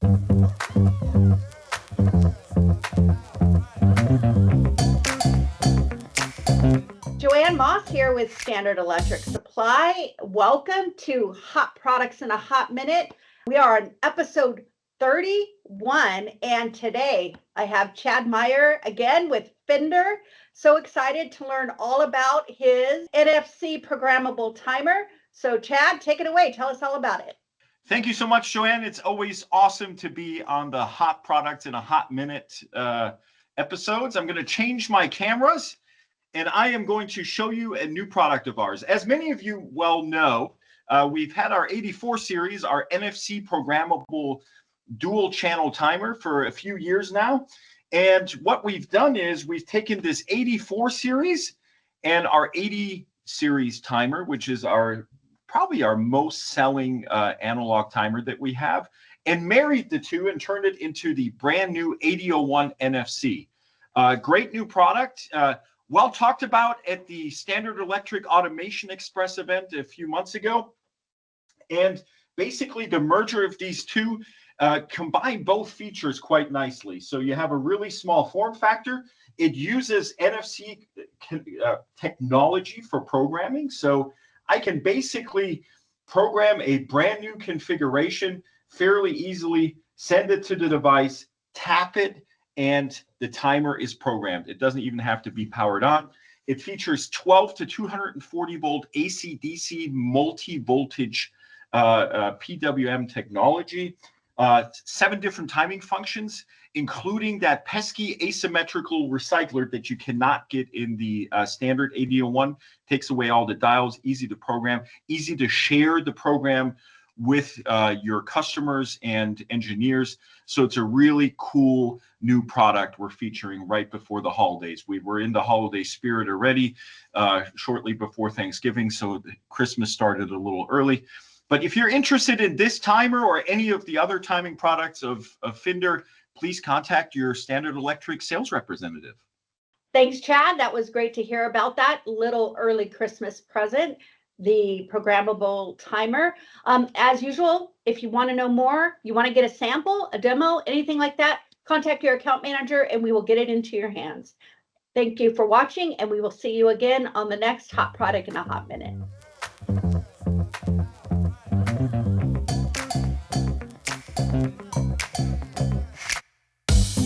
Joanne Moss here with Standard Electric Supply. Welcome to Hot Products in a Hot Minute. We are on episode 31, and today I have Chad Meyer again with Fender. So excited to learn all about his NFC Programmable Timer. So Chad, take it away. Tell us all about it. Thank you so much, Joanne. It's always awesome to be on the Hot Products in a Hot Minute episodes. I'm going to change my cameras, and I am going to show you a new product of ours. As many of you well know, we've had our 84 series, our NFC Programmable Dual-Channel Timer for a few years now. And what we've done is we've taken this 84 series and our 80 series timer, which is probably our most selling analog timer that we have, and married the two and turned it into the brand new 8001 NFC. Great new product. Well talked about at the Standard Electric Automation Express event a few months ago. And basically the merger of these two combine both features quite nicely. So you have a really small form factor. It uses NFC technology for programming. So I can basically program a brand new configuration fairly easily, send it to the device, tap it, and the timer is programmed. It doesn't even have to be powered on. It features 12 to 240 volt AC/DC multi-voltage PWM technology, 7 different timing functions, including that pesky asymmetrical recycler that you cannot get in the standard 8001. Takes away all the dials, easy to program, easy to share the program with your customers and engineers. So it's a really cool new product we're featuring right before the holidays. We were in the holiday spirit already shortly before Thanksgiving, so Christmas started a little early. But if you're interested in this timer or any of the other timing products of Fender, please contact your Standard Electric sales representative. Thanks, Chad. That was great to hear about that little early Christmas present, the programmable timer. As usual, if you want to know more, you want to get a sample, a demo, anything like that, contact your account manager and we will get it into your hands. Thank you for watching, and we will see you again on the next Hot Product in a Hot Minute.